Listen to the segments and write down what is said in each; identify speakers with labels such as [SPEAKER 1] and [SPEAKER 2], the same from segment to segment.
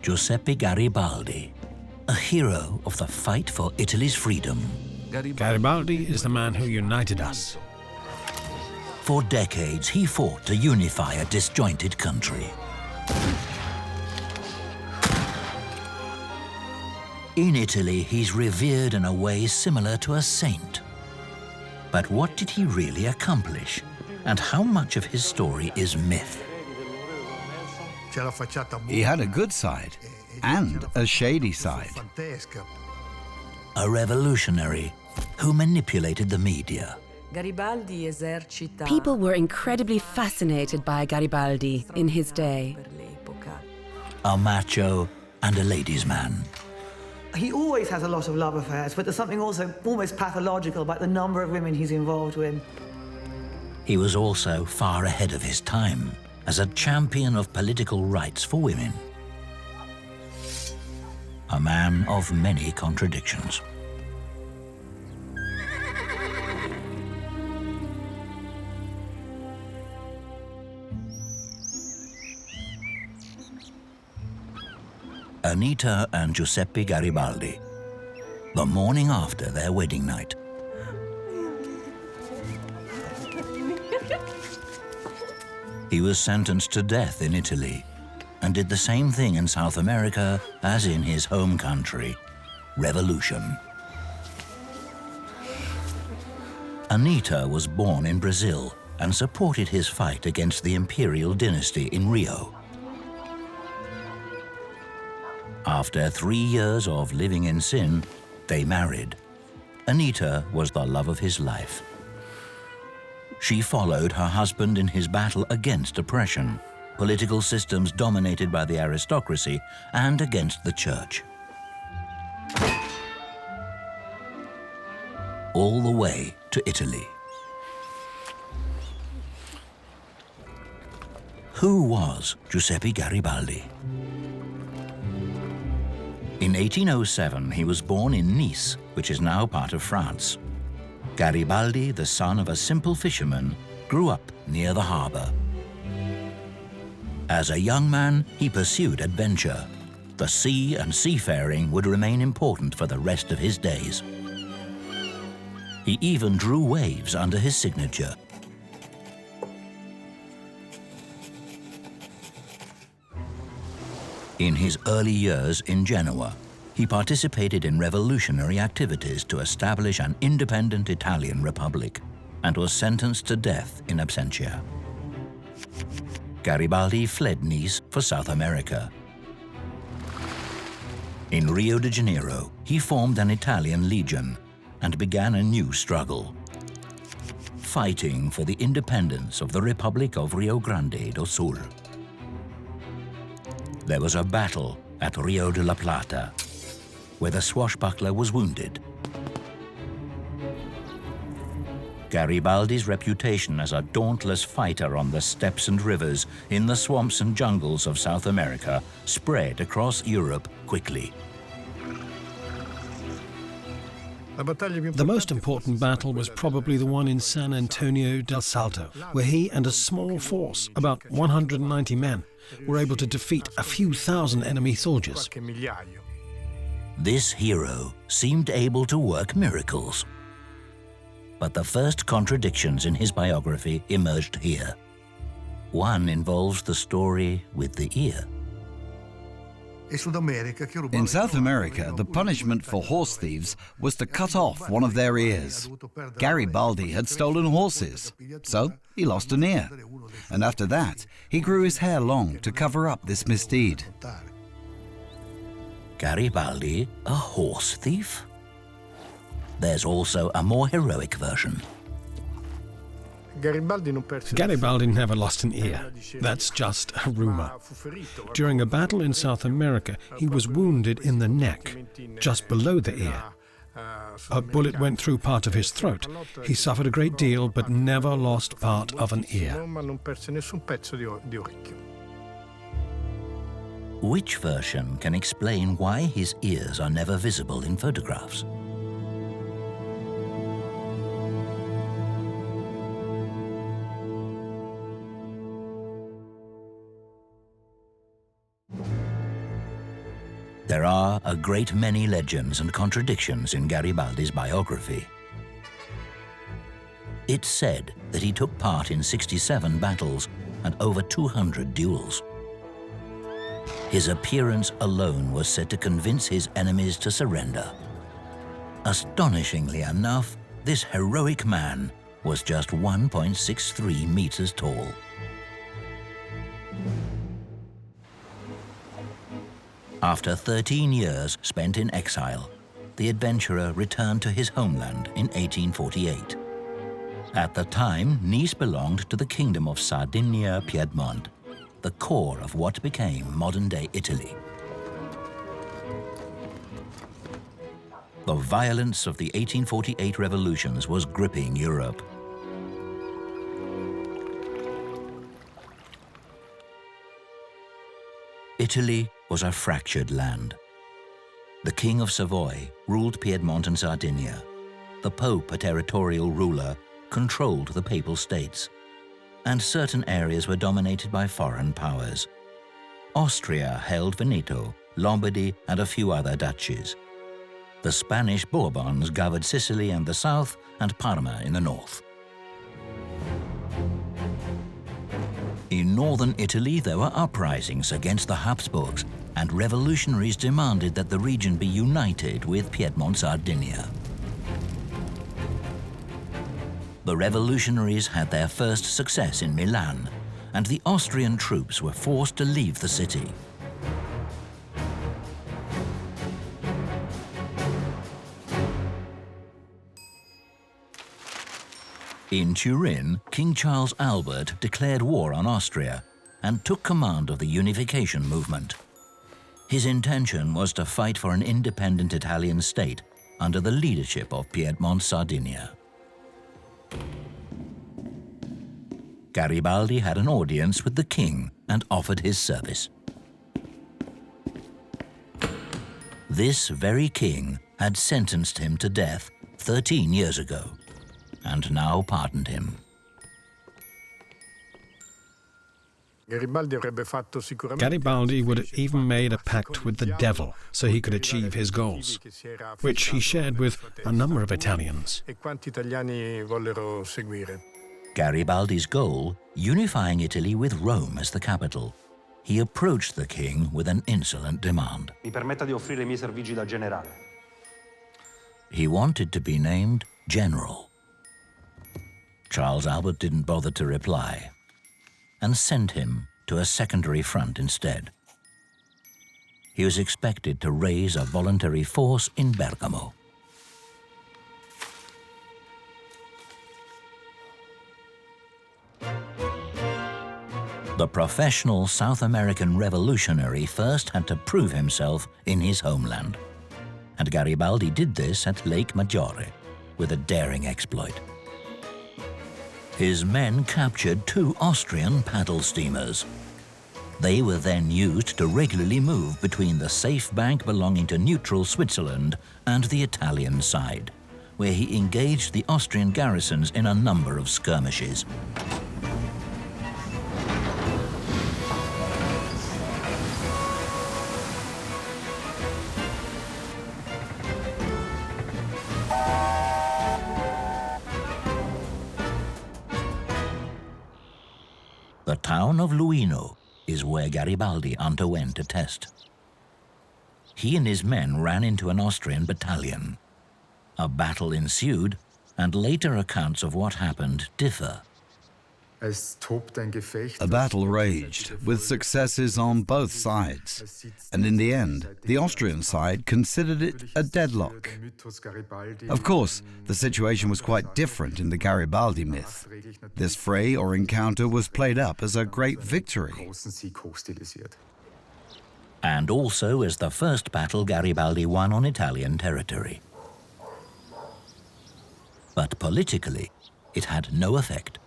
[SPEAKER 1] Giuseppe Garibaldi, a hero of the fight for Italy's freedom.
[SPEAKER 2] Garibaldi is the man who united us.
[SPEAKER 1] For decades, he fought to unify a disjointed country. In Italy, he's revered in a way similar to a saint. But what did he really accomplish? And how much of his story is myth?
[SPEAKER 3] He had a good side and a shady side.
[SPEAKER 1] A revolutionary who manipulated the media.
[SPEAKER 4] People were incredibly fascinated by Garibaldi in his day.
[SPEAKER 1] A macho and a ladies' man.
[SPEAKER 5] He always has a lot of love affairs, but there's something also almost pathological about the number of women he's involved with.
[SPEAKER 1] He was also far ahead of his time as a champion of political rights for women. A man of many contradictions. Anita and Giuseppe Garibaldi, the morning after their wedding night. He was sentenced to death in Italy and did the same thing in South America as in his home country, revolution. Anita was born in Brazil and supported his fight against the imperial dynasty in Rio. After 3 years of living in sin, they married. Anita was the love of his life. She followed her husband in his battle against oppression, political systems dominated by the aristocracy, and against the church. All the way to Italy. Who was Giuseppe Garibaldi? In 1807, he was born in Nice, which is now part of France. Garibaldi, the son of a simple fisherman, grew up near the harbor. As a young man, he pursued adventure. The sea and seafaring would remain important for the rest of his days. He even drew waves under his signature. In his early years in Genoa, he participated in revolutionary activities to establish an independent Italian republic and was sentenced to death in absentia. Garibaldi fled Nice for South America. In Rio de Janeiro, he formed an Italian legion and began a new struggle, fighting for the independence of the Republic of Rio Grande do Sul. There was a battle at Rio de la Plata, where the swashbuckler was wounded. Garibaldi's reputation as a dauntless fighter on the steppes and rivers, in the swamps and jungles of South America, spread across Europe quickly.
[SPEAKER 2] The most important battle was probably the one in San Antonio del Salto, where he and a small force, about 190 men, were able to defeat a few thousand enemy soldiers.
[SPEAKER 1] This hero seemed able to work miracles. But the first contradictions in his biography emerged here. One involves the story with the ear.
[SPEAKER 3] In South America, the punishment for horse thieves was to cut off one of their ears. Garibaldi had stolen horses, so he lost an ear. And after that, he grew his hair long to cover up this misdeed.
[SPEAKER 1] Garibaldi, a horse thief? There's also a more heroic version.
[SPEAKER 2] Garibaldi never lost an ear. That's just a rumor. During a battle in South America, he was wounded in the neck, just below the ear. A bullet went through part of his throat. He suffered a great deal, but never lost part of an ear.
[SPEAKER 1] Which version can explain why his ears are never visible in photographs? There are a great many legends and contradictions in Garibaldi's biography. It's said that he took part in 67 battles and over 200 duels. His appearance alone was said to convince his enemies to surrender. Astonishingly enough, this heroic man was just 1.63 meters tall. After 13 years spent in exile, the adventurer returned to his homeland in 1848. At the time, Nice belonged to the Kingdom of Sardinia-Piedmont, the core of what became modern-day Italy. The violence of the 1848 revolutions was gripping Europe. Italy was a fractured land. The King of Savoy ruled Piedmont and Sardinia. The Pope, a territorial ruler, controlled the Papal States, and certain areas were dominated by foreign powers. Austria held Veneto, Lombardy, and a few other duchies. The Spanish Bourbons governed Sicily and the south, and Parma in the north. In northern Italy, there were uprisings against the Habsburgs, and revolutionaries demanded that the region be united with Piedmont-Sardinia. The revolutionaries had their first success in Milan, and the Austrian troops were forced to leave the city. In Turin, King Charles Albert declared war on Austria and took command of the unification movement. His intention was to fight for an independent Italian state under the leadership of Piedmont-Sardinia. Garibaldi had an audience with the king and offered his service. This very king had sentenced him to death 13 years ago, and now pardoned him.
[SPEAKER 2] Garibaldi would have even made a pact with the devil so he could achieve his goals, which he shared with a number of Italians.
[SPEAKER 1] Garibaldi's goal, unifying Italy with Rome as the capital. He approached the king with an insolent demand.
[SPEAKER 6] Mi permetta di offrire i miei servigi da generale.
[SPEAKER 1] He wanted to be named general. Charles Albert didn't bother to reply and sent him to a secondary front instead. He was expected to raise a voluntary force in Bergamo. The professional South American revolutionary first had to prove himself in his homeland. And Garibaldi did this at Lake Maggiore with a daring exploit. His men captured 2 Austrian paddle steamers. They were then used to regularly move between the safe bank belonging to neutral Switzerland and the Italian side, where he engaged the Austrian garrisons in a number of skirmishes. The town of Luino is where Garibaldi underwent a test. He and his men ran into an Austrian battalion. A battle ensued, and later accounts of what happened differ.
[SPEAKER 3] A battle raged, with successes on both sides, and in the end, the Austrian side considered it a deadlock. Of course, the situation was quite different in the Garibaldi myth. This fray or encounter was played up as a great victory.
[SPEAKER 1] And also as the first battle Garibaldi won on Italian territory. But politically, it had no effect.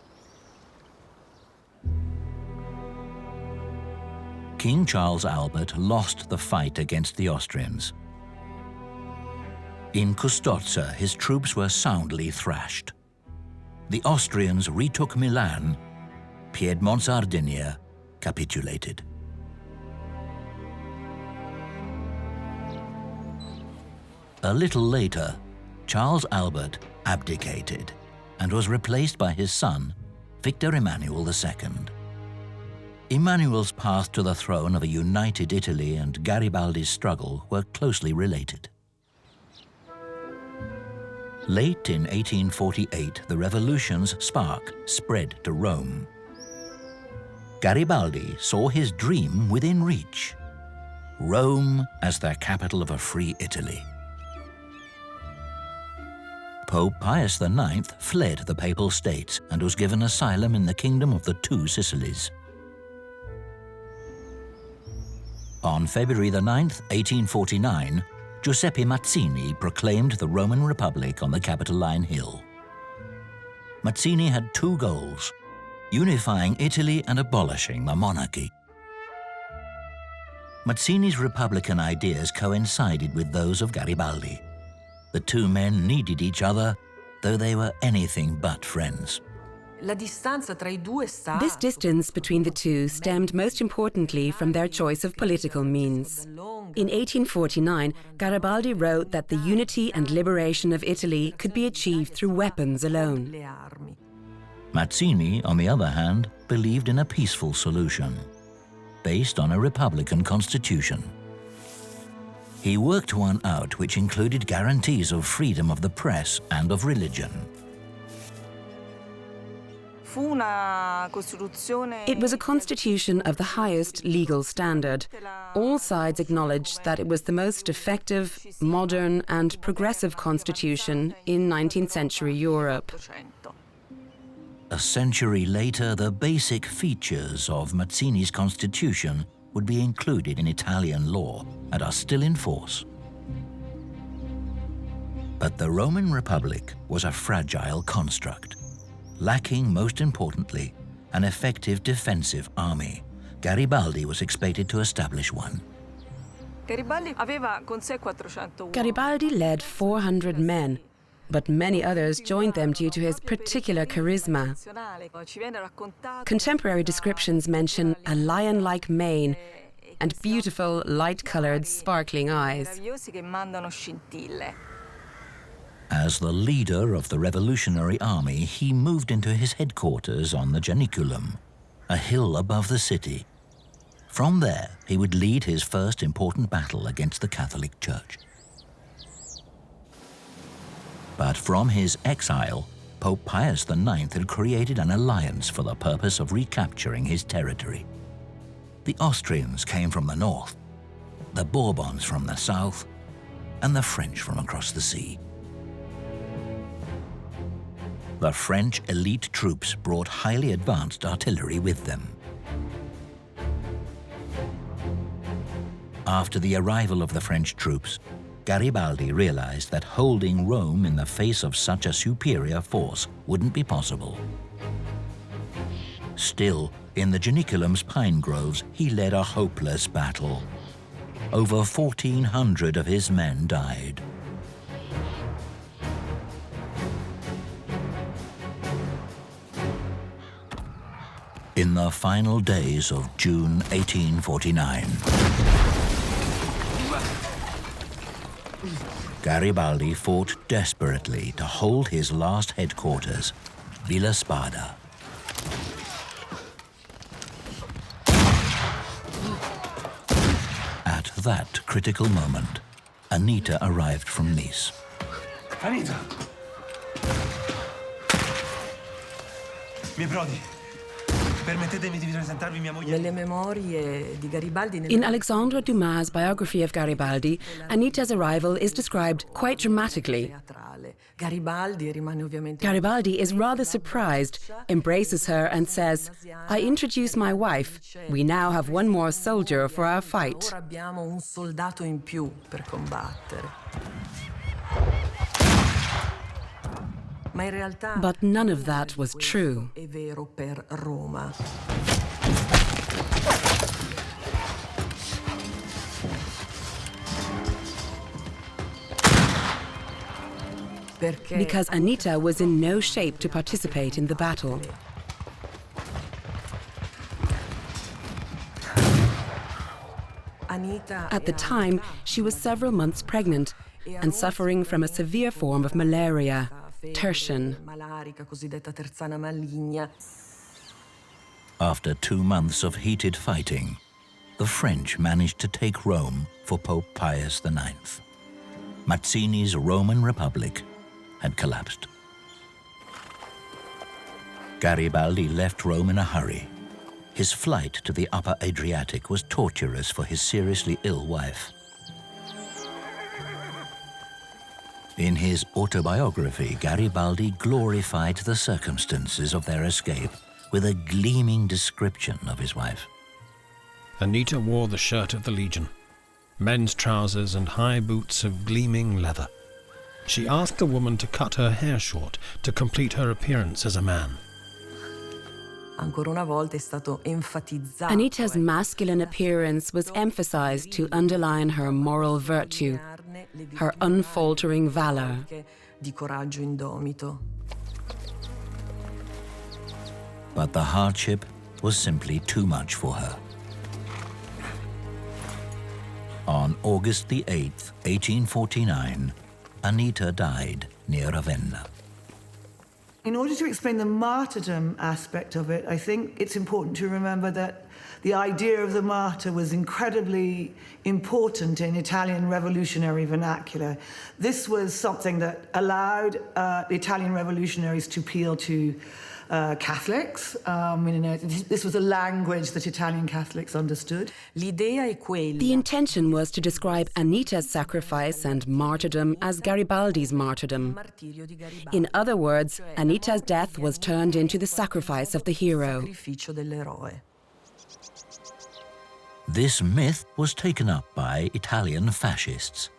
[SPEAKER 1] King Charles Albert lost the fight against the Austrians. In Custozza, his troops were soundly thrashed. The Austrians retook Milan. Piedmont-Sardinia capitulated. A little later, Charles Albert abdicated and was replaced by his son, Victor Emmanuel II. Emmanuel's path to the throne of a united Italy and Garibaldi's struggle were closely related. Late in 1848, the revolution's spark spread to Rome. Garibaldi saw his dream within reach: Rome as the capital of a free Italy. Pope Pius IX fled the Papal States and was given asylum in the Kingdom of the Two Sicilies. On February 9, 1849, Giuseppe Mazzini proclaimed the Roman Republic on the Capitoline Hill. Mazzini had two goals: unifying Italy and abolishing the monarchy. Mazzini's republican ideas coincided with those of Garibaldi. The two men needed each other, though they were anything but friends.
[SPEAKER 4] This distance between the two stemmed most importantly from their choice of political means. In 1849, Garibaldi wrote that the unity and liberation of Italy could be achieved through weapons alone.
[SPEAKER 1] Mazzini, on the other hand, believed in a peaceful solution, based on a republican constitution. He worked one out which included guarantees of freedom of the press and of religion.
[SPEAKER 4] It was a constitution of the highest legal standard. All sides acknowledged that it was the most effective, modern and progressive constitution in 19th century Europe.
[SPEAKER 1] A century later, the basic features of Mazzini's constitution would be included in Italian law and are still in force. But the Roman Republic was a fragile construct, lacking, most importantly, an effective defensive army. Garibaldi was expected to establish one.
[SPEAKER 4] Garibaldi led 400 men, but many others joined them due to his particular charisma. Contemporary descriptions mention a lion-like mane and beautiful, light-colored, sparkling eyes.
[SPEAKER 1] As the leader of the Revolutionary Army, he moved into his headquarters on the Janiculum, a hill above the city. From there, he would lead his first important battle against the Catholic Church. But from his exile, Pope Pius IX had created an alliance for the purpose of recapturing his territory. The Austrians came from the north, the Bourbons from the south, and the French from across the sea. The French elite troops brought highly advanced artillery with them. After the arrival of the French troops, Garibaldi realized that holding Rome in the face of such a superior force wouldn't be possible. Still, in the Janiculum's pine groves, he led a hopeless battle. Over 1,400 of his men died. In the final days of June 1849, Garibaldi fought desperately to hold his last headquarters, Villa Spada. At that critical moment, Anita arrived from Nice.
[SPEAKER 6] Anita! Miei brodi, permettetemi di presentarvi mia moglie.
[SPEAKER 4] In Alexandre Dumas' biography of Garibaldi, Anita's arrival is described quite dramatically. Garibaldi is rather surprised, embraces her and says, "I introduce my wife. We now have one more soldier for our fight." But none of that was true. Because Anita was in no shape to participate in the battle. At the time, she was several months pregnant and suffering from a severe form of malaria, tertian.
[SPEAKER 1] After 2 months of heated fighting, the French managed to take Rome for Pope Pius IX. Mazzini's Roman Republic had collapsed. Garibaldi left Rome in a hurry. His flight to the upper Adriatic was torturous for his seriously ill wife. In his autobiography, Garibaldi glorified the circumstances of their escape with a gleaming description of his wife.
[SPEAKER 2] Anita wore the shirt of the Legion, men's trousers and high boots of gleaming leather. She asked the woman to cut her hair short to complete her appearance as a man.
[SPEAKER 4] Anita's masculine appearance was emphasized to underline her moral virtue, her unfaltering valor.
[SPEAKER 1] But the hardship was simply too much for her. On August the 8th, 1849, Anita died near Ravenna.
[SPEAKER 5] In order to explain the martyrdom aspect of it, I think it's important to remember that the idea of the martyr was incredibly important in Italian revolutionary vernacular. This was something that allowed the Italian revolutionaries to appeal to Catholics. This was a language that Italian Catholics understood.
[SPEAKER 4] The intention was to describe Anita's sacrifice and martyrdom as Garibaldi's martyrdom. In other words, Anita's death was turned into the sacrifice of the hero.
[SPEAKER 1] This myth was taken up by Italian fascists.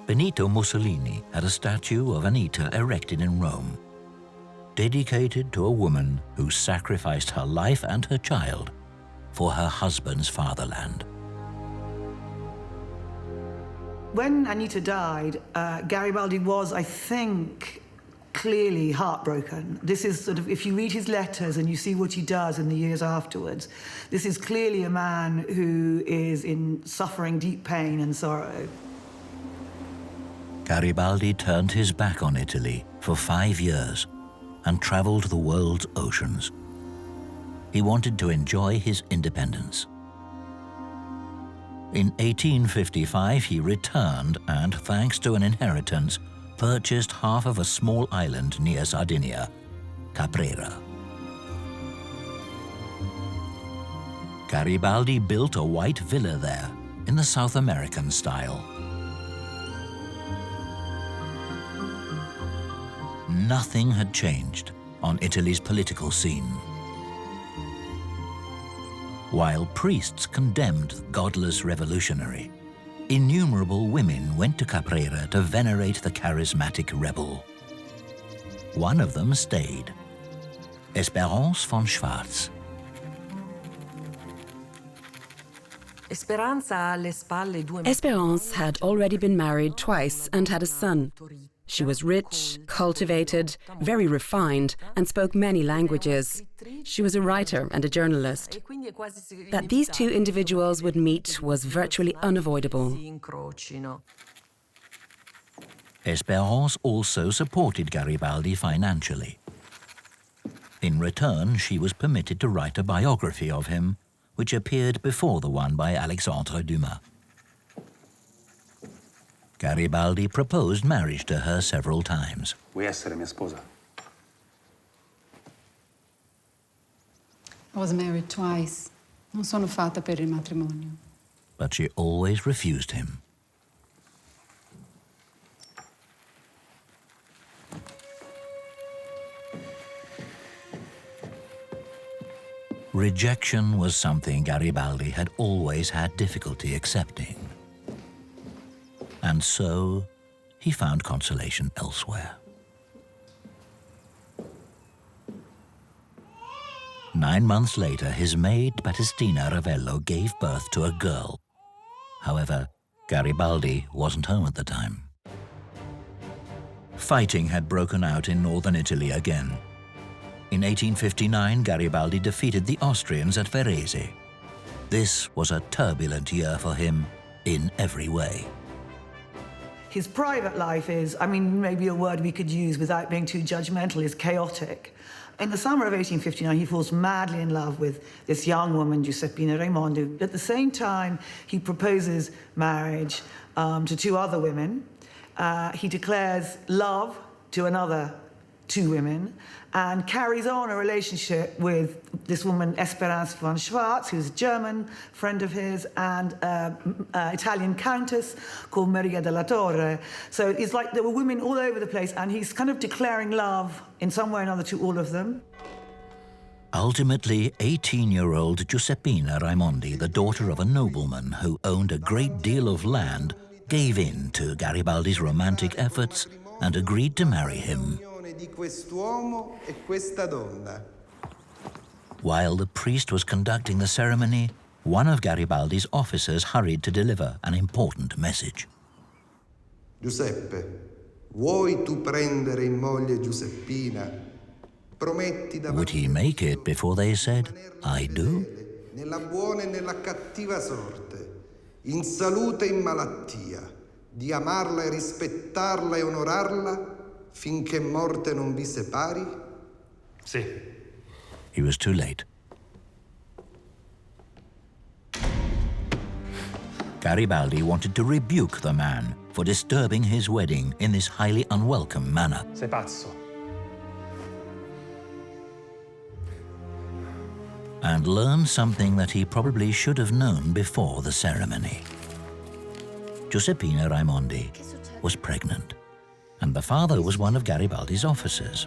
[SPEAKER 1] Benito Mussolini had a statue of Anita erected in Rome, dedicated to a woman who sacrificed her life and her child for her husband's fatherland.
[SPEAKER 5] When Anita died, Garibaldi was, I think, clearly heartbroken. This is sort of, if you read his letters and you see what he does in the years afterwards, this is clearly a man who is in suffering deep pain and sorrow.
[SPEAKER 1] Garibaldi turned his back on Italy for 5 years and traveled the world's oceans. He wanted to enjoy his independence. In 1855, he returned and, thanks to an inheritance, purchased half of a small island near Sardinia, Caprera. Garibaldi built a white villa there in the South American style. Nothing had changed on Italy's political scene. While priests condemned the godless revolutionary, innumerable women went to Caprera to venerate the charismatic rebel. One of them stayed, Espérance von Schwarz.
[SPEAKER 4] Espérance had already been married twice and had a son. She was rich, cultivated, very refined, and spoke many languages. She was a writer and a journalist. That these two individuals would meet was virtually unavoidable.
[SPEAKER 1] Espérance also supported Garibaldi financially. In return, she was permitted to write a biography of him, which appeared before the one by Alexandre Dumas. Garibaldi proposed marriage to her several times.
[SPEAKER 7] Vuoi essere mia sposa?
[SPEAKER 8] I was married twice. Non sono fatta per il matrimonio.
[SPEAKER 1] But she always refused him. Rejection was something Garibaldi had always had difficulty accepting. And so, he found consolation elsewhere. 9 months later, his maid Battestina Ravello gave birth to a girl. However, Garibaldi wasn't home at the time. Fighting had broken out in northern Italy again. In 1859, Garibaldi defeated the Austrians at Varese. This was a turbulent year for him in every way.
[SPEAKER 5] His private life is, I mean, maybe a word we could use without being too judgmental, is chaotic. In the summer of 1859, he falls madly in love with this young woman, Giuseppina Raimondi. At the same time, he proposes marriage to two other women. He declares love to another two women and carries on a relationship with this woman, Esperance von Schwarz, who's a German friend of his, and Italian countess called Maria della Torre. So it's like there were women all over the place, and he's kind of declaring love in some way or another to all of them.
[SPEAKER 1] Ultimately, 18-year-old Giuseppina Raimondi, the daughter of a nobleman who owned a great deal of land, gave in to Garibaldi's romantic efforts and agreed to marry him. While the priest was conducting the ceremony, one of Garibaldi's officers hurried to deliver an important message.
[SPEAKER 7] Giuseppe, vuoi tu prendere in moglie Giuseppina? Prometti davanti.
[SPEAKER 1] Would he make it before they said, I do?
[SPEAKER 7] Nella buona e nella cattiva sorte, in salute e in malattia, di amarla e rispettarla e onorarla finché morte non vi separi?
[SPEAKER 6] Sì.
[SPEAKER 1] He was too late. Garibaldi wanted to rebuke the man for disturbing his wedding in this highly unwelcome manner.
[SPEAKER 6] Sei pazzo.
[SPEAKER 1] And learned something that he probably should have known before the ceremony. Giuseppina Raimondi was pregnant, and the father was one of Garibaldi's officers.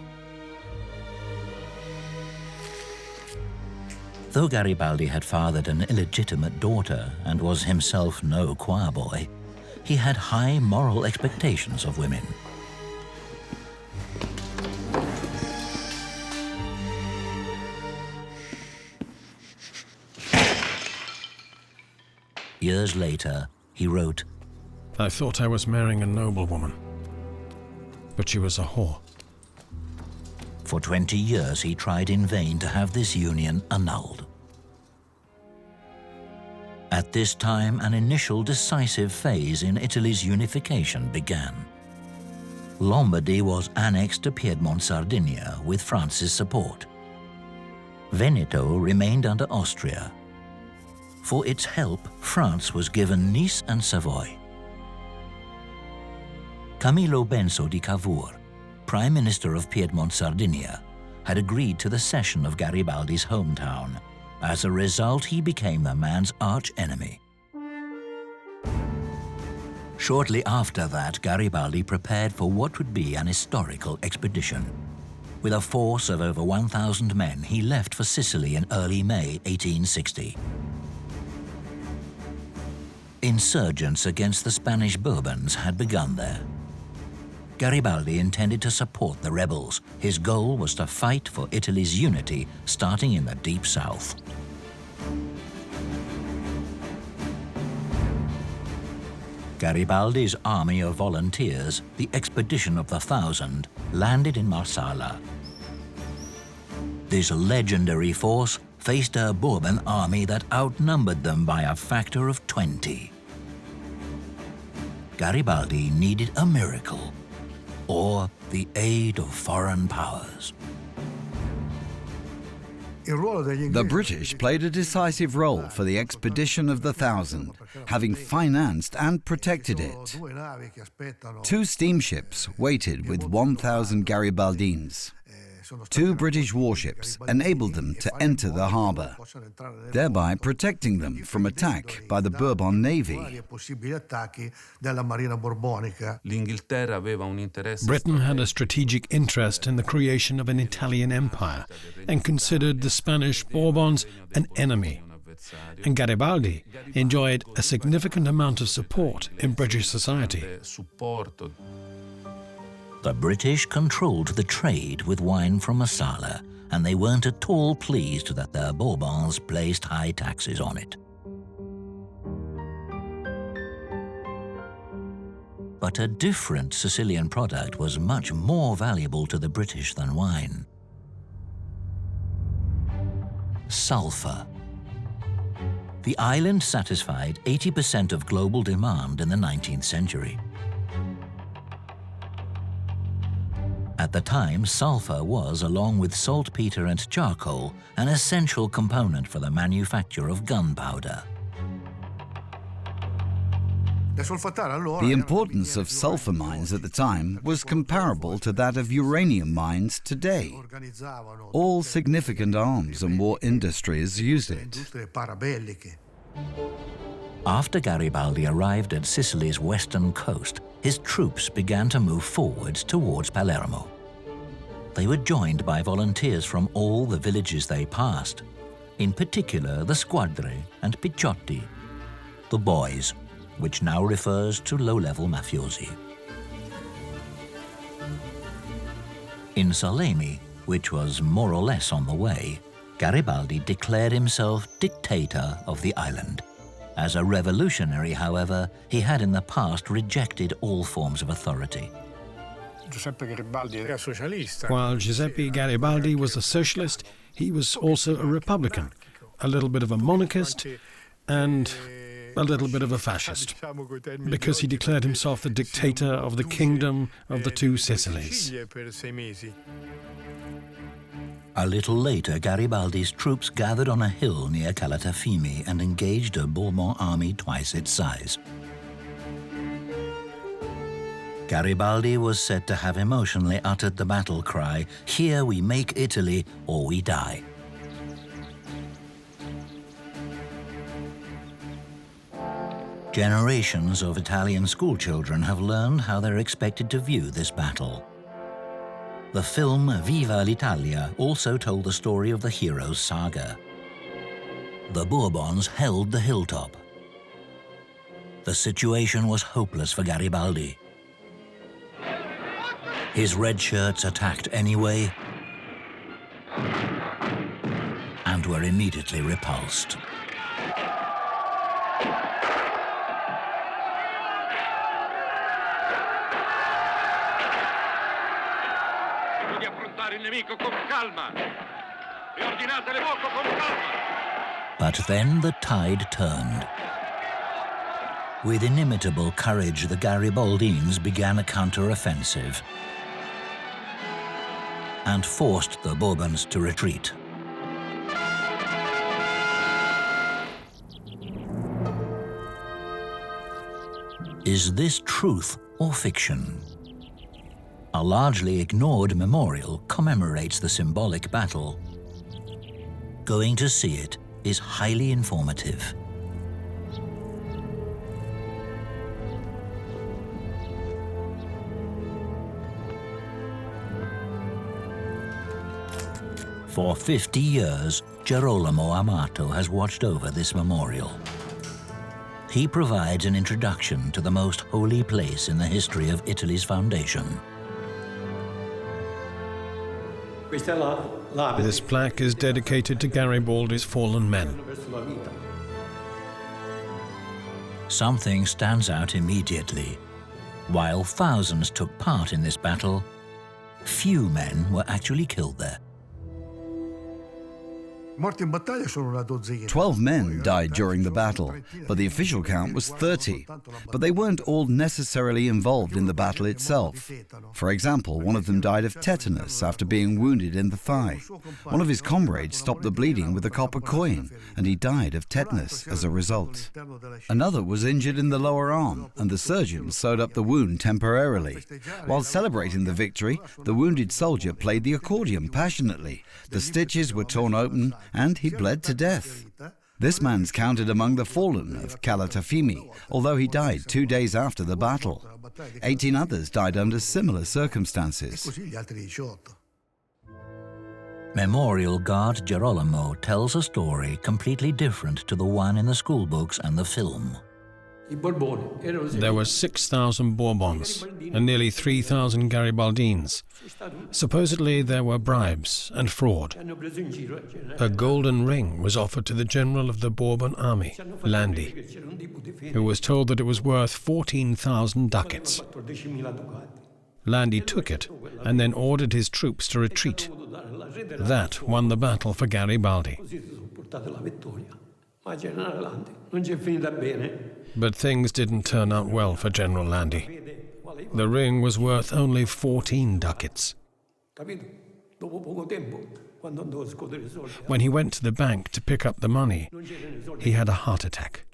[SPEAKER 1] Though Garibaldi had fathered an illegitimate daughter and was himself no choir boy, he had high moral expectations of women. Years later, he wrote,
[SPEAKER 2] I thought I was marrying a noblewoman, but she was a whore.
[SPEAKER 1] For 20 years, he tried in vain to have this union annulled. At this time, an initial decisive phase in Italy's unification began. Lombardy was annexed to Piedmont, Sardinia, with France's support. Veneto remained under Austria. For its help, France was given Nice and Savoy. Camillo Benso di Cavour, Prime Minister of Piedmont, Sardinia, had agreed to the cession of Garibaldi's hometown. As a result, he became the man's arch-enemy. Shortly after that, Garibaldi prepared for what would be an historical expedition. With a force of over 1,000 men, he left for Sicily in early May 1860. Insurgents against the Spanish Bourbons had begun there. Garibaldi intended to support the rebels. His goal was to fight for Italy's unity, starting in the Deep South. Garibaldi's army of volunteers, the Expedition of the Thousand, landed in Marsala. This legendary force faced a Bourbon army that outnumbered them by a factor of 20. Garibaldi needed a miracle, or the aid of foreign powers.
[SPEAKER 3] The British played a decisive role for the Expedition of the Thousand, having financed and protected it. 2 steamships waited with 1,000 Garibaldines. 2 British warships enabled them to enter the harbour, thereby protecting them from attack by the Bourbon Navy.
[SPEAKER 2] Britain had a strategic interest in the creation of an Italian empire and considered the Spanish Bourbons an enemy. And Garibaldi enjoyed a significant amount of support in British society.
[SPEAKER 1] The British controlled the trade with wine from Marsala, and they weren't at all pleased that the Bourbons placed high taxes on it. But a different Sicilian product was much more valuable to the British than wine. Sulfur. The island satisfied 80% of global demand in the 19th century. At the time, sulfur was, along with saltpeter and charcoal, an essential component for the manufacture of gunpowder.
[SPEAKER 3] The importance of sulfur mines at the time was comparable to that of uranium mines today. All significant arms and war industries used it.
[SPEAKER 1] After Garibaldi arrived at Sicily's western coast, his troops began to move forwards towards Palermo. They were joined by volunteers from all the villages they passed, in particular the squadre and picciotti, the boys, which now refers to low-level mafiosi. In Salemi, which was more or less on the way, Garibaldi declared himself dictator of the island. As a revolutionary, however, he had in the past rejected all forms of authority.
[SPEAKER 2] While Giuseppe Garibaldi was a socialist, he was also a republican, a little bit of a monarchist, and a little bit of a fascist, because he declared himself the dictator of the kingdom of the two Sicilies.
[SPEAKER 1] A little later, Garibaldi's troops gathered on a hill near Calatafimi and engaged a Bourbon army twice its size. Garibaldi was said to have emotionally uttered the battle cry, "Here we make Italy or we die." Generations of Italian schoolchildren have learned how they're expected to view this battle. The film Viva l'Italia also told the story of the hero's saga. The Bourbons held the hilltop. The situation was hopeless for Garibaldi. His red shirts attacked anyway and were immediately repulsed. But then the tide turned. With inimitable courage, the Garibaldines began a counter-offensive and forced the Bourbons to retreat. Is this truth or fiction? A largely ignored memorial commemorates the symbolic battle. Going to see it is highly informative. For 50 years, Girolamo Amato has watched over this memorial. He provides an introduction to the most holy place in the history of Italy's foundation.
[SPEAKER 2] This plaque is dedicated to Garibaldi's fallen men.
[SPEAKER 1] Something stands out immediately. While thousands took part in this battle, few men were actually killed there.
[SPEAKER 3] 12 men died during the battle, but the official count was 30. But they weren't all necessarily involved in the battle itself. For example, one of them died of tetanus after being wounded in the thigh. One of his comrades stopped the bleeding with a copper coin, and he died of tetanus as a result. Another was injured in the lower arm, and the surgeon sewed up the wound temporarily. While celebrating the victory, the wounded soldier played the accordion passionately. The stitches were torn open, and he bled to death. This man's counted among the fallen of Calatafimi, although he died 2 days after the battle. 18 others died under similar circumstances.
[SPEAKER 1] Memorial Guard Girolamo tells a story completely different to the one in the schoolbooks and the film.
[SPEAKER 2] There were 6,000 Bourbons and nearly 3,000 Garibaldines. Supposedly there were bribes and fraud. A golden ring was offered to the general of the Bourbon army, Landi, who was told that it was worth 14,000 ducats. Landi took it and then ordered his troops to retreat. That won the battle for Garibaldi. But things didn't turn out well for General Landi. The ring was worth only 14 ducats. When he went to the bank to pick up the money, he had a heart attack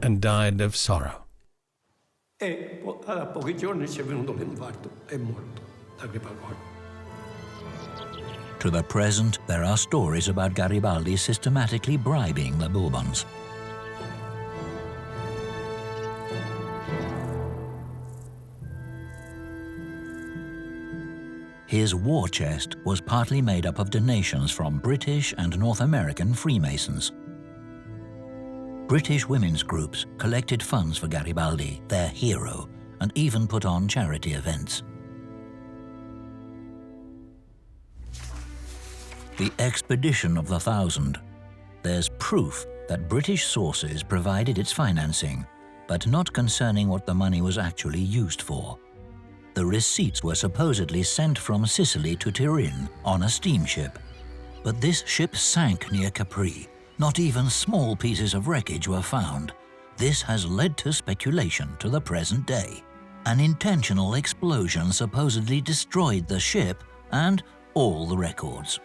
[SPEAKER 2] and died of sorrow.
[SPEAKER 1] To the present, there are stories about Garibaldi systematically bribing the Bourbons. His war chest was partly made up of donations from British and North American Freemasons. British women's groups collected funds for Garibaldi, their hero, and even put on charity events. The Expedition of the Thousand. There's proof that British sources provided its financing, but not concerning what the money was actually used for. The receipts were supposedly sent from Sicily to Turin on a steamship. But this ship sank near Capri. Not even small pieces of wreckage were found. This has led to speculation to the present day. An intentional explosion supposedly destroyed the ship and all the records.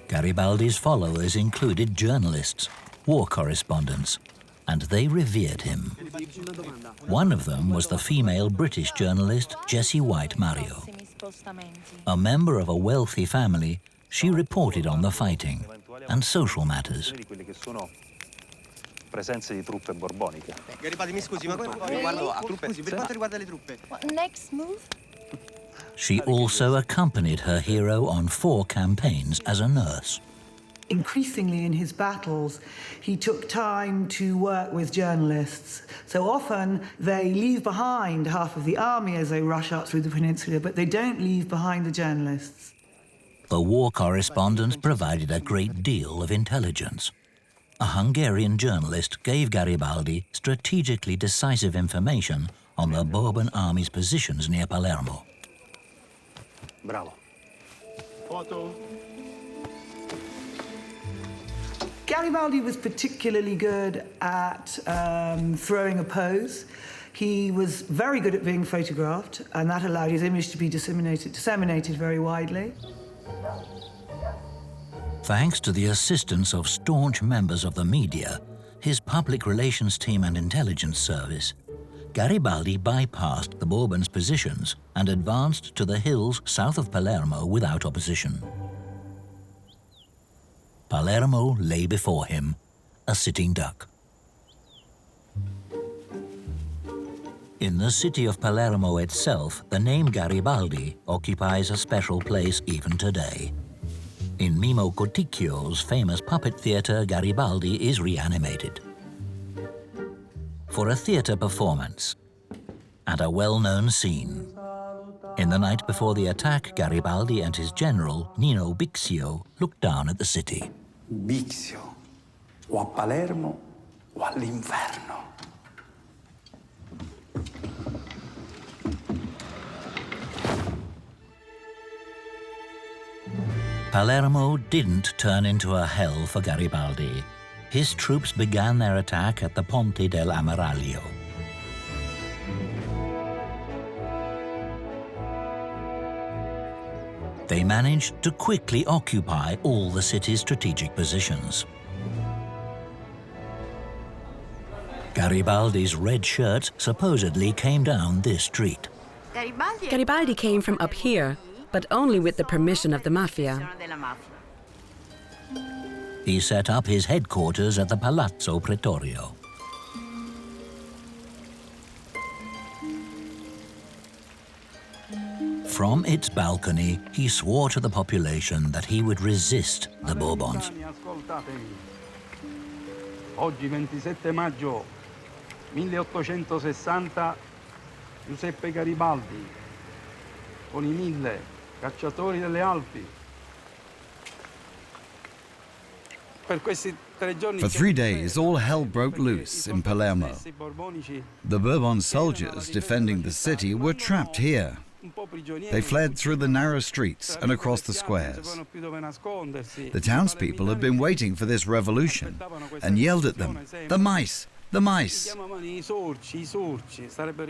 [SPEAKER 1] Garibaldi's followers included journalists, war correspondents, and they revered him. One of them was the female British journalist Jessie White Mario. A member of a wealthy family, she reported on the fighting and social matters.
[SPEAKER 9] Next move?
[SPEAKER 1] She also accompanied her hero on 4 campaigns as a nurse.
[SPEAKER 5] Increasingly in his battles, he took time to work with journalists. So often they leave behind half of the army as they rush up through the peninsula, but they don't leave behind the journalists.
[SPEAKER 1] The war correspondents provided a great deal of intelligence. A Hungarian journalist gave Garibaldi strategically decisive information on the Bourbon army's positions near Palermo.
[SPEAKER 10] Bravo.
[SPEAKER 5] Photo. Garibaldi was particularly good at throwing a pose. He was very good at being photographed, and that allowed his image to be disseminated very widely.
[SPEAKER 1] Thanks to the assistance of staunch members of the media, his public relations team and intelligence service, Garibaldi bypassed the Bourbons' positions and advanced to the hills south of Palermo without opposition. Palermo lay before him, a sitting duck. In the city of Palermo itself, the name Garibaldi occupies a special place even today. In Mimo Coticchio's famous puppet theatre, Garibaldi is reanimated. For a theatre performance and a well-known scene. In the night before the attack, Garibaldi and his general, Nino Bixio, looked down at the city.
[SPEAKER 10] Bixio, o a Palermo o all'inferno.
[SPEAKER 1] Palermo didn't turn into a hell for Garibaldi. His troops began their attack at the Ponte dell'Ammiraglio. They managed to quickly occupy all the city's strategic positions. Garibaldi's red shirts supposedly came down this street.
[SPEAKER 4] Garibaldi came from up here, but only with the permission of the mafia.
[SPEAKER 1] He set up his headquarters at the Palazzo Pretorio. From its balcony, he swore to the population that he would resist the Bourbons.
[SPEAKER 11] Oggi 27 maggio 1860 Giuseppe Garibaldi con I 1000 cacciatori delle Alpi.
[SPEAKER 3] For 3 days, all hell broke loose in Palermo. The Bourbon soldiers defending the city were trapped here. They fled through the narrow streets and across the squares. The townspeople had been waiting for this revolution and yelled at them, "The mice! The mice.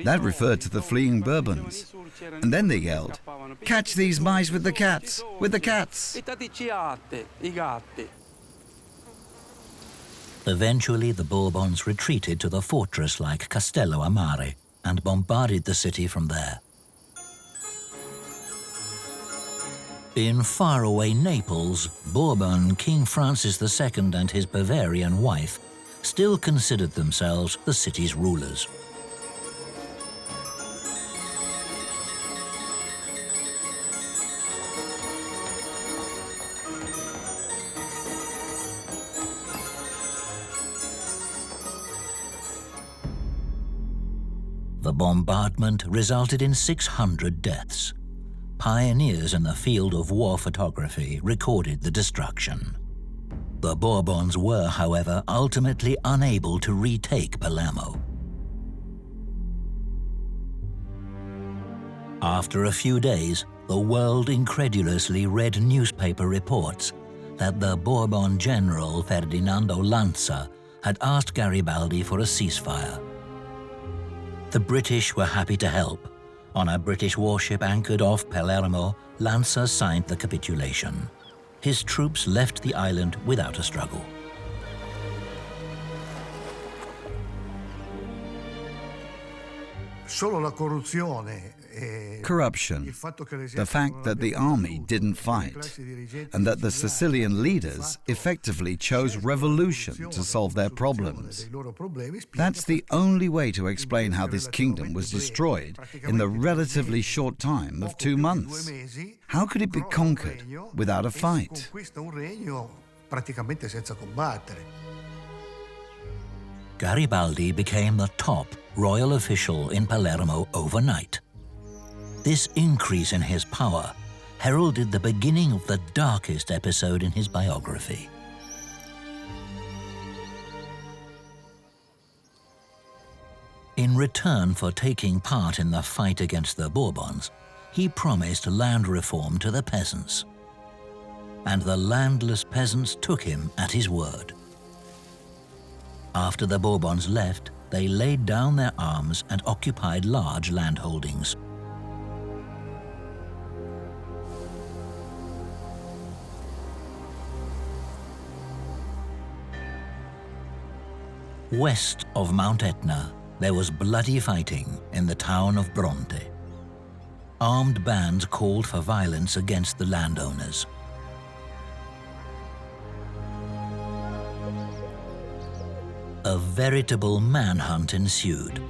[SPEAKER 3] That referred to the fleeing Bourbons. And then they yelled, "Catch these mice with the cats! With the cats!"
[SPEAKER 1] Eventually, the Bourbons retreated to the fortress like Castello a Mare and bombarded the city from there. In faraway Naples, Bourbon King Francis II and his Bavarian wife still considered themselves the city's rulers. The bombardment resulted in 600 deaths. Pioneers in the field of war photography recorded the destruction. The Bourbons were, however, ultimately unable to retake Palermo. After a few days, the world incredulously read newspaper reports that the Bourbon general Ferdinando Lanza had asked Garibaldi for a ceasefire. The British were happy to help. On a British warship anchored off Palermo, Lanza signed the capitulation. His troops left the island without a struggle.
[SPEAKER 3] Corruption, the fact that the army didn't fight, and that the Sicilian leaders effectively chose revolution to solve their problems. That's the only way to explain how this kingdom was destroyed in the relatively short time of 2 months. How could it be conquered without a fight?
[SPEAKER 1] Garibaldi became the top royal official in Palermo overnight. This increase in his power heralded the beginning of the darkest episode in his biography. In return for taking part in the fight against the Bourbons, he promised land reform to the peasants. And the landless peasants took him at his word. After the Bourbons left, they laid down their arms and occupied large landholdings. West of Mount Etna, there was bloody fighting in the town of Bronte. Armed bands called for violence against the landowners. A veritable manhunt ensued.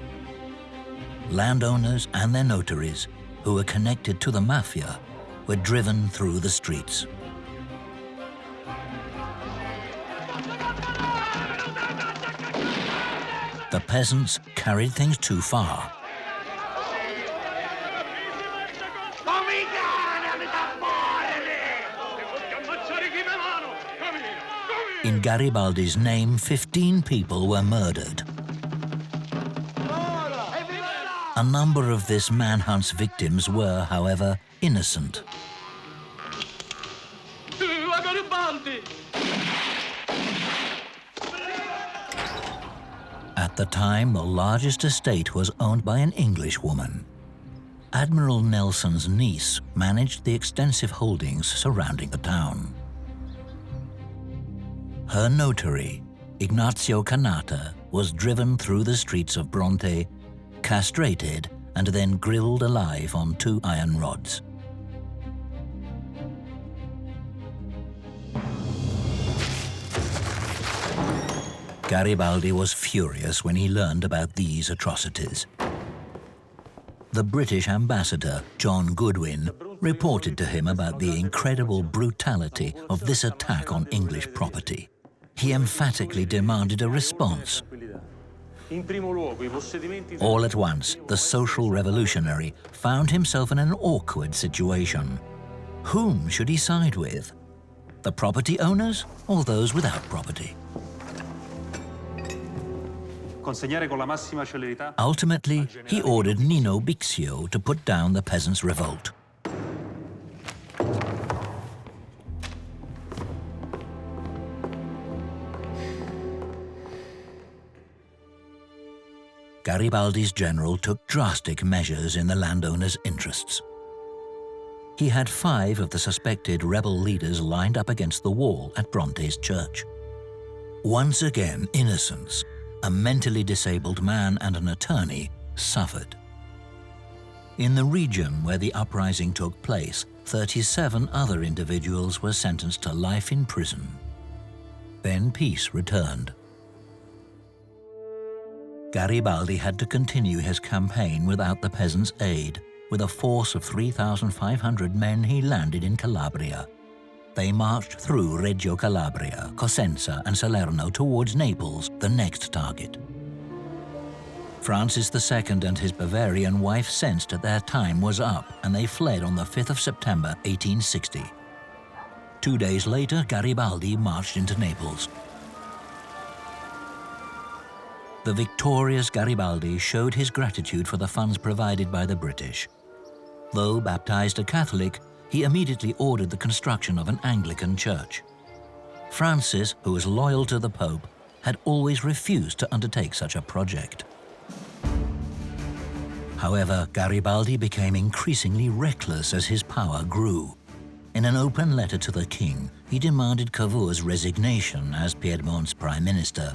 [SPEAKER 1] Landowners and their notaries, who were connected to the mafia, were driven through the streets. The peasants carried things too far. In Garibaldi's name, 15 people were murdered. A number of this manhunt's victims were, however, innocent. At the time, the largest estate was owned by an English woman. Admiral Nelson's niece managed the extensive holdings surrounding the town. Her notary, Ignazio Canata, was driven through the streets of Bronte, castrated, and then grilled alive on 2 iron rods. Garibaldi was furious when he learned about these atrocities. The British ambassador, John Goodwin, reported to him about the incredible brutality of this attack on English property. He emphatically demanded a response. All at once, the social revolutionary found himself in an awkward situation. Whom should he side with? The property owners or those without property? Ultimately, he ordered Nino Bixio to put down the peasants' revolt. Garibaldi's general took drastic measures in the landowners' interests. He had 5 of the suspected rebel leaders lined up against the wall at Bronte's church. Once again, innocents, a mentally disabled man and an attorney, suffered. In the region where the uprising took place, 37 other individuals were sentenced to life in prison. Then peace returned. Garibaldi had to continue his campaign without the peasants' aid. With a force of 3,500 men, he landed in Calabria. They marched through Reggio Calabria, Cosenza and Salerno towards Naples, the next target. Francis II and his Bavarian wife sensed that their time was up, and they fled on the 5th of September, 1860. 2 days later, Garibaldi marched into Naples. The victorious Garibaldi showed his gratitude for the funds provided by the British. Though baptized a Catholic, he immediately ordered the construction of an Anglican church. Francis, who was loyal to the Pope, had always refused to undertake such a project. However, Garibaldi became increasingly reckless as his power grew. In an open letter to the king, he demanded Cavour's resignation as Piedmont's prime minister.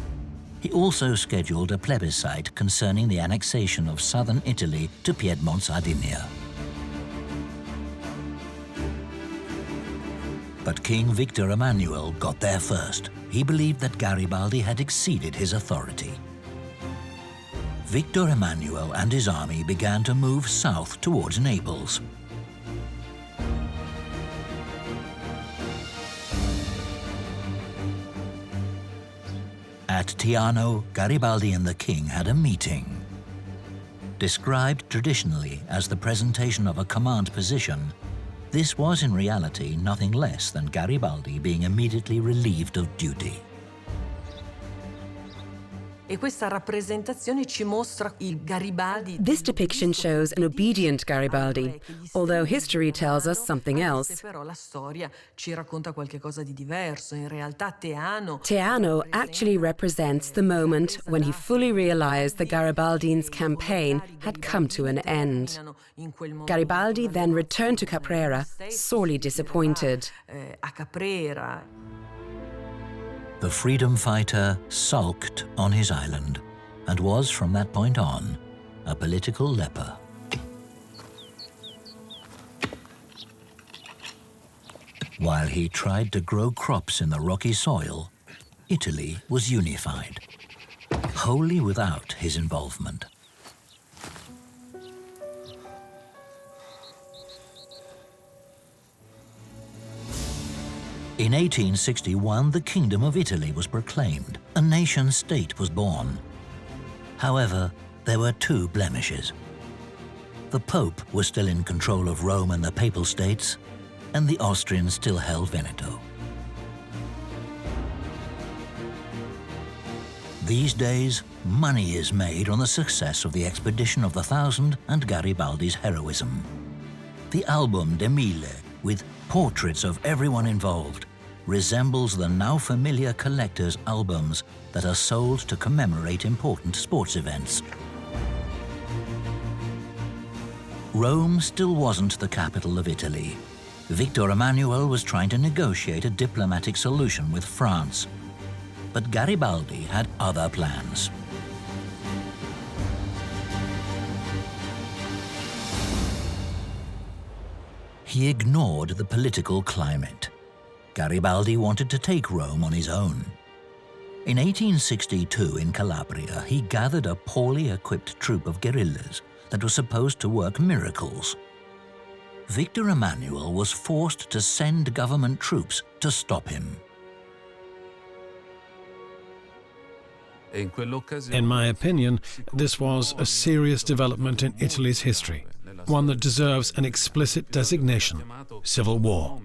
[SPEAKER 1] He also scheduled a plebiscite concerning the annexation of southern Italy to Piedmont Sardinia. But King Victor Emmanuel got there first. He believed that Garibaldi had exceeded his authority. Victor Emmanuel and his army began to move south towards Naples. At Teano, Garibaldi and the king had a meeting. Described traditionally as the presentation of a command position, this was in reality nothing less than Garibaldi being immediately relieved of duty.
[SPEAKER 4] This depiction shows an obedient Garibaldi, although history tells us something else. Teano actually represents the moment when he fully realized the Garibaldines' campaign had come to an end. Garibaldi then returned to Caprera, sorely disappointed.
[SPEAKER 1] The freedom fighter sulked on his island and was, from that point on, a political leper. While he tried to grow crops in the rocky soil, Italy was unified, wholly without his involvement. In 1861, the Kingdom of Italy was proclaimed. A nation-state was born. However, there were 2 blemishes. The Pope was still in control of Rome and the Papal States, and the Austrians still held Veneto. These days, money is made on the success of the Expedition of the Thousand and Garibaldi's heroism. The album De Mille, with portraits of everyone involved, resembles the now familiar collector's albums that are sold to commemorate important sports events. Rome still wasn't the capital of Italy. Victor Emmanuel was trying to negotiate a diplomatic solution with France. But Garibaldi had other plans. He ignored the political climate. Garibaldi wanted to take Rome on his own. In 1862 in Calabria, he gathered a poorly equipped troop of guerrillas that was supposed to work miracles. Victor Emmanuel was forced to send government troops to stop him.
[SPEAKER 2] In my opinion, this was a serious development in Italy's history, one that deserves an explicit designation: civil war.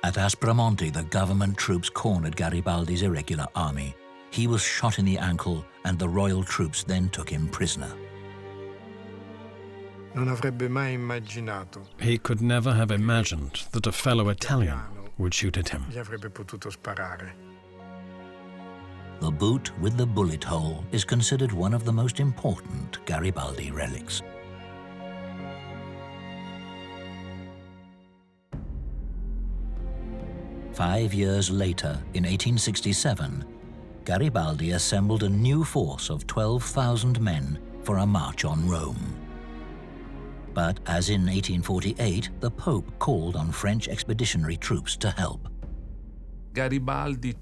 [SPEAKER 1] At Aspromonte, the government troops cornered Garibaldi's irregular army. He was shot in the ankle, and the royal troops then took him prisoner.
[SPEAKER 2] He could never have imagined that a fellow Italian would shoot at him.
[SPEAKER 1] The boot with the bullet hole is considered one of the most important Garibaldi relics. Five years later, in 1867, Garibaldi assembled a new force of 12,000 men for a march on Rome. But as in 1848, the Pope called on French expeditionary troops to help.
[SPEAKER 12] Garibaldi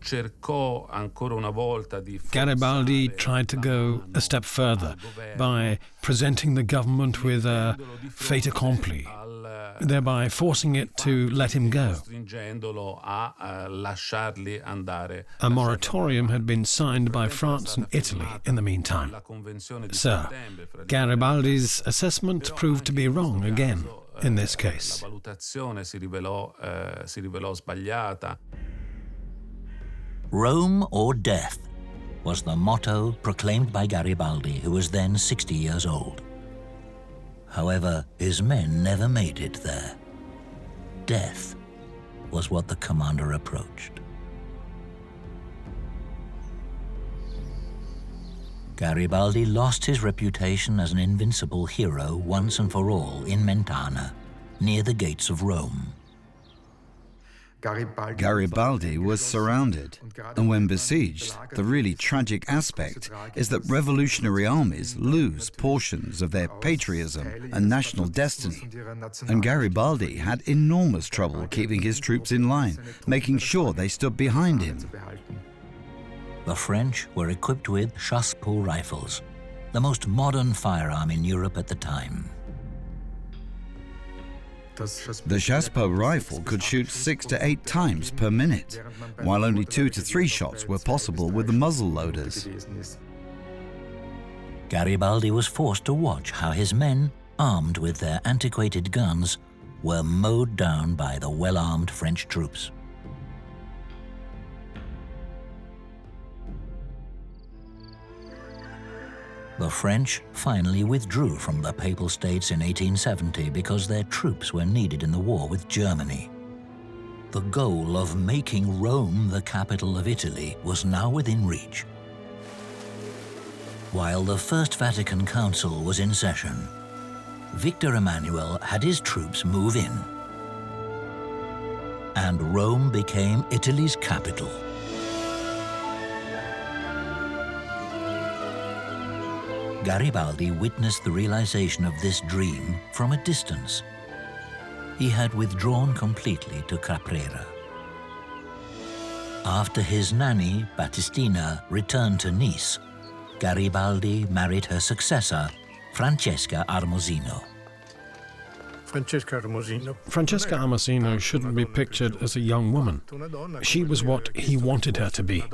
[SPEAKER 12] tried
[SPEAKER 2] to go a step further by presenting the government with a fait accompli, thereby forcing it to let him go. A moratorium had been signed by France and Italy in the meantime. So, Garibaldi's assessment proved to be wrong again in this case.
[SPEAKER 1] Rome or death was the motto proclaimed by Garibaldi, who was then 60 years old. However, his men never made it there. Death was what the commander approached. Garibaldi lost his reputation as an invincible hero once and for all in Mentana, near the gates of Rome.
[SPEAKER 3] Garibaldi was surrounded, and when besieged, the really tragic aspect is that revolutionary armies lose portions of their patriotism and national destiny. And Garibaldi had enormous trouble keeping his troops in line, making sure they stood behind him.
[SPEAKER 1] The French were equipped with chassepot rifles, the most modern firearm in Europe at the time.
[SPEAKER 3] The chassepot rifle could shoot 6 to 8 times per minute, while only 2 to 3 shots were possible with the muzzle loaders.
[SPEAKER 1] Garibaldi was forced to watch how his men, armed with their antiquated guns, were mowed down by the well-armed French troops. The French finally withdrew from the Papal States in 1870 because their troops were needed in the war with Germany. The goal of making Rome the capital of Italy was now within reach. While the First Vatican Council was in session, Victor Emmanuel had his troops move in, and Rome became Italy's capital. Garibaldi witnessed the realization of this dream from a distance. He had withdrawn completely to Caprera. After his nanny, Battistina, returned to Nice, Garibaldi married her successor, Francesca Armosino.
[SPEAKER 2] Francesca Armosino shouldn't be pictured as a young woman. She was what he wanted her to be,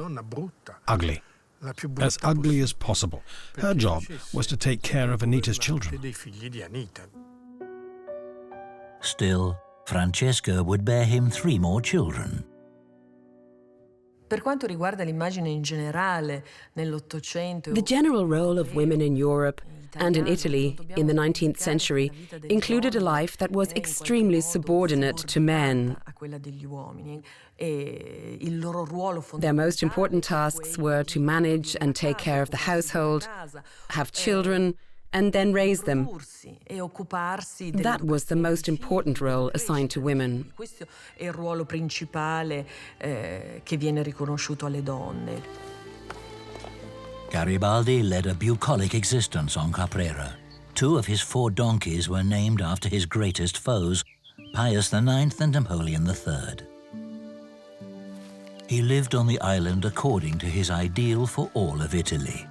[SPEAKER 2] ugly. As ugly as possible. Her job was to take care of Anita's children.
[SPEAKER 1] Still, Francesca would bear him 3 more children.
[SPEAKER 4] The general role of women in Europe and in Italy in the 19th century included a life that was extremely subordinate to men. Their most important tasks were to manage and take care of the household, have children, and then raise them. That was the most important role assigned to women.
[SPEAKER 1] Garibaldi led a bucolic existence on Caprera. 2 of his 4 donkeys were named after his greatest foes, Pius IX and Napoleon III. He lived on the island according to his ideal for all of Italy,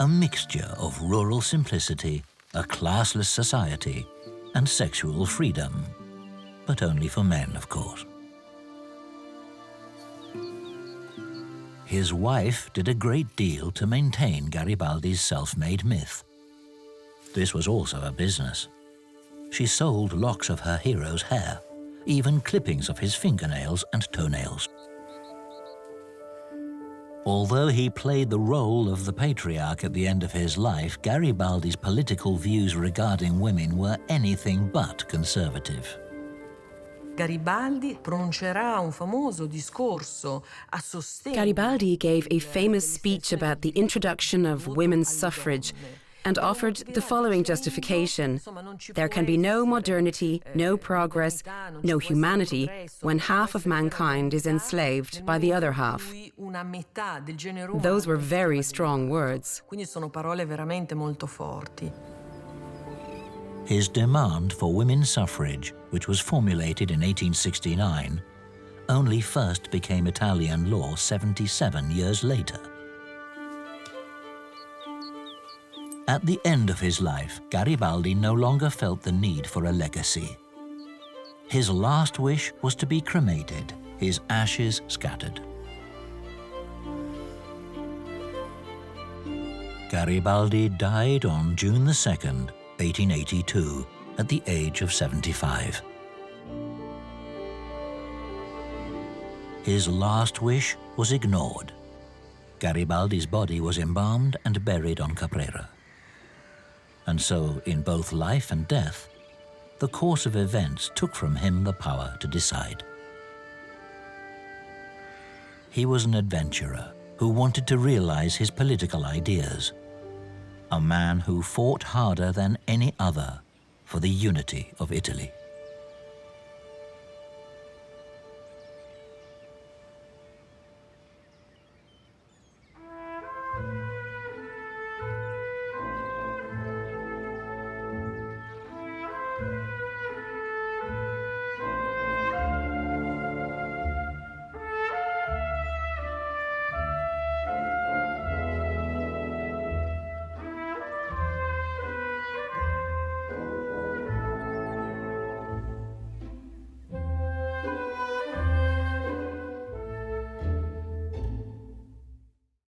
[SPEAKER 1] a mixture of rural simplicity, a classless society, and sexual freedom, but only for men, of course. His wife did a great deal to maintain Garibaldi's self-made myth. This was also a business. She sold locks of her hero's hair, even clippings of his fingernails and toenails. Although he played the role of the patriarch at the end of his life, Garibaldi's political views regarding women were anything but conservative.
[SPEAKER 13] Garibaldi pronuncerà un famoso discorso a sostegno.
[SPEAKER 4] Garibaldi gave a famous speech about the introduction of women's suffrage and offered the following justification: there can be no modernity, no progress, no humanity when half of mankind is enslaved by the other half. Those were very strong words.
[SPEAKER 13] Quindi sono parole veramente molto forti.
[SPEAKER 1] His demand for women's suffrage, which was formulated in 1869, only first became Italian law 77 years later. At the end of his life, Garibaldi no longer felt the need for a legacy. His last wish was to be cremated, his ashes scattered. Garibaldi died on June 2nd, 1882, at the age of 75. His last wish was ignored. Garibaldi's body was embalmed and buried on Caprera. And so, in both life and death, the course of events took from him the power to decide. He was an adventurer who wanted to realize his political ideas, a man who fought harder than any other for the unity of Italy.